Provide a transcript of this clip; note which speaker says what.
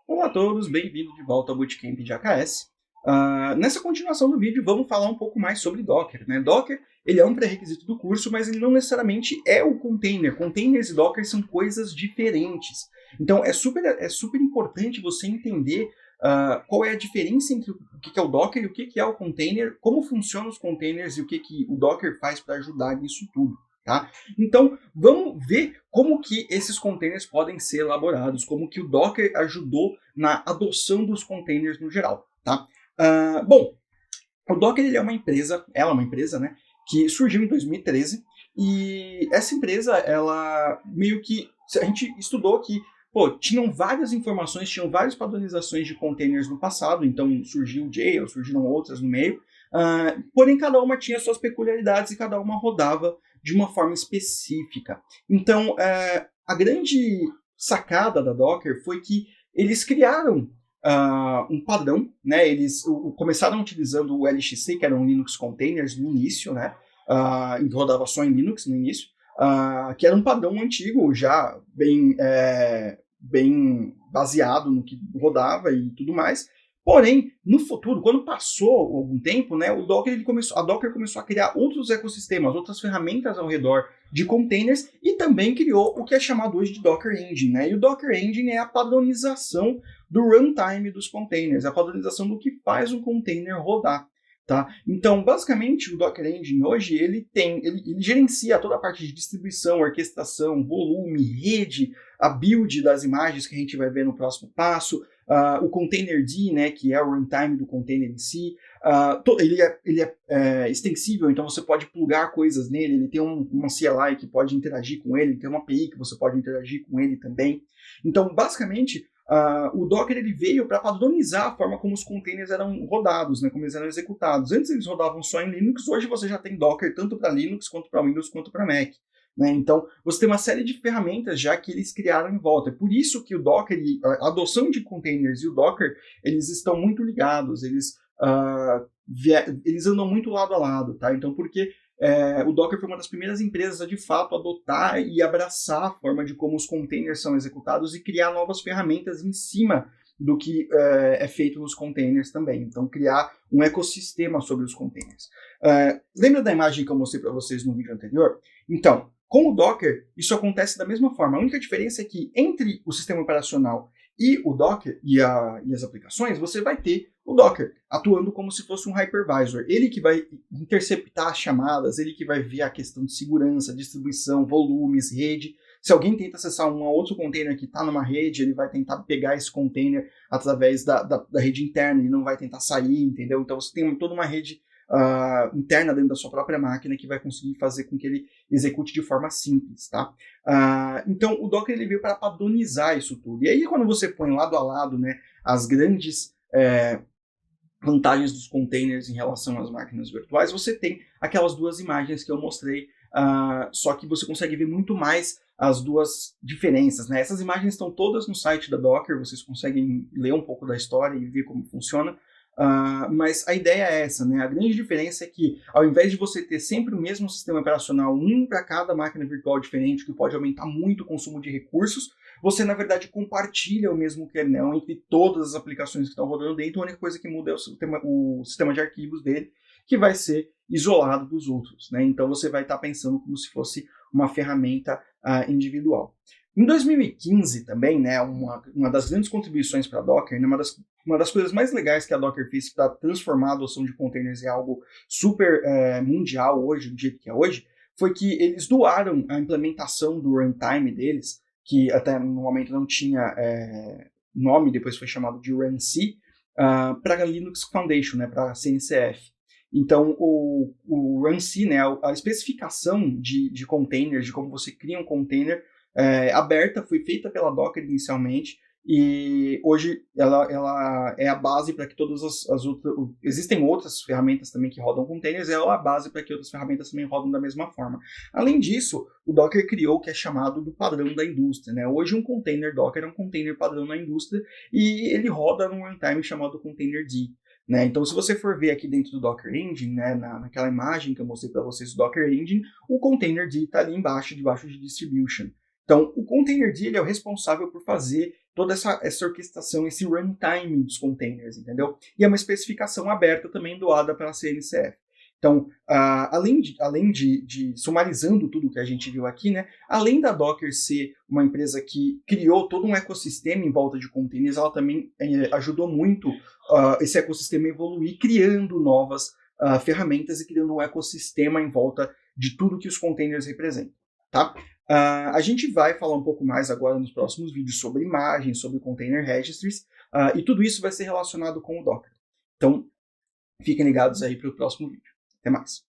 Speaker 1: Olá a todos, bem-vindo de volta ao Bootcamp de AKS. Nessa continuação do vídeo, vamos falar um pouco mais sobre Docker, né? Docker, ele é um pré-requisito do curso, mas ele não necessariamente é o container. Containers e Docker são coisas diferentes. Então, é super importante você entender qual é a diferença entre o que é o Docker e o que é o container, como funcionam os containers e o que o Docker faz para ajudar nisso tudo. Tá? Então, vamos ver como que esses containers podem ser elaborados, como que o Docker ajudou na adoção dos containers no geral. Tá? Bom, o Docker ele é uma empresa, ela é uma empresa, né, que surgiu em 2013 e essa empresa, ela meio que, a gente estudou que tinham várias informações, tinham várias padronizações de containers no passado, então surgiu o Jail, surgiram outras no meio, porém cada uma tinha suas peculiaridades e cada uma rodava de uma forma específica. Então, a grande sacada da Docker foi que eles criaram um padrão, né? Eles começaram utilizando o LXC, que eram Linux Containers no início, né? Rodava só em Linux no início, que era um padrão antigo, já bem baseado no que rodava e tudo mais. Porém, no futuro, quando passou algum tempo, né, a Docker começou a criar outros ecossistemas, outras ferramentas ao redor de containers e também criou o que é chamado hoje de Docker Engine, né? E o Docker Engine é a padronização do runtime dos containers, a padronização do que faz um container rodar. Tá? Então, basicamente, o Docker Engine hoje ele gerencia toda a parte de distribuição, orquestração, volume, rede, a build das imagens que a gente vai ver no próximo passo, o containerd, né, que é o runtime do container em si. Ele é extensível, então você pode plugar coisas nele, ele tem uma CLI que pode interagir com ele, tem uma API que você pode interagir com ele também. Então, basicamente, o Docker ele veio para padronizar a forma como os containers eram rodados, né, como eles eram executados. Antes eles rodavam só em Linux, hoje você já tem Docker tanto para Linux, quanto para Windows, quanto para Mac. Né? Então, você tem uma série de ferramentas já que eles criaram em volta. É por isso que o Docker, a adoção de containers e o Docker, eles estão muito ligados, eles andam muito lado a lado. Tá? Então, porque o Docker foi uma das primeiras empresas a, de fato, adotar e abraçar a forma de como os containers são executados e criar novas ferramentas em cima do que é feito nos containers também. Então, criar um ecossistema sobre os containers. Lembra da imagem que eu mostrei para vocês no vídeo anterior? Então, com o Docker, isso acontece da mesma forma. A única diferença é que entre o sistema operacional e o Docker e as aplicações, você vai ter o Docker atuando como se fosse um hypervisor. Ele que vai interceptar as chamadas, ele que vai ver a questão de segurança, distribuição, volumes, rede. Se alguém tenta acessar um outro container que está numa rede, ele vai tentar pegar esse container através da rede interna e não vai tentar sair, entendeu? Então você tem toda uma rede interna dentro da sua própria máquina que vai conseguir fazer com que ele execute de forma simples, tá? Então o Docker ele veio para padronizar isso tudo. E aí quando você põe lado a lado, né, as grandes vantagens dos containers em relação às máquinas virtuais, você tem aquelas duas imagens que eu mostrei, só que você consegue ver muito mais as duas diferenças, né? Essas imagens estão todas no site da Docker, vocês conseguem ler um pouco da história e ver como funciona. Mas a ideia é essa, né? A grande diferença é que, ao invés de você ter sempre o mesmo sistema operacional, um para cada máquina virtual diferente, que pode aumentar muito o consumo de recursos, você, na verdade, compartilha o mesmo kernel entre todas as aplicações que estão rodando dentro. A única coisa que muda é o sistema de arquivos dele, que vai ser isolado dos outros, né? Então, você vai estar pensando como se fosse uma ferramenta individual. Em 2015 também, né, uma das grandes contribuições para a Docker, né, uma das coisas mais legais que a Docker fez para transformar a adoção de containers em algo super mundial hoje, do jeito que é hoje, foi que eles doaram a implementação do runtime deles, que até no momento não tinha nome, depois foi chamado de RunC, para a Linux Foundation, né, para a CNCF. Então, o RunC, né, a especificação de containers, de como você cria um container, aberta, foi feita pela Docker inicialmente, e hoje ela é a base para que todas as outras... Existem outras ferramentas também que rodam containers, ela é a base para que outras ferramentas também rodam da mesma forma. Além disso, o Docker criou o que é chamado do padrão da indústria, né? Hoje um container Docker é um container padrão na indústria, e ele roda num runtime chamado containerd. Né? Então, se você for ver aqui dentro do Docker Engine, né, naquela imagem que eu mostrei para vocês do Docker Engine, o containerd está ali embaixo, debaixo de distribution. Então, o containerd ele é o responsável por fazer toda essa orquestração, esse runtime dos containers, entendeu? E é uma especificação aberta também doada para a CNCF. Então, além de sumarizando tudo que a gente viu aqui, né, além da Docker ser uma empresa que criou todo um ecossistema em volta de containers, ela também ajudou muito esse ecossistema a evoluir, criando novas ferramentas e criando um ecossistema em volta de tudo que os containers representam. Tá? A gente vai falar um pouco mais agora nos próximos vídeos sobre imagens, sobre container registries, e tudo isso vai ser relacionado com o Docker. Então, fiquem ligados aí para o próximo vídeo. Até mais.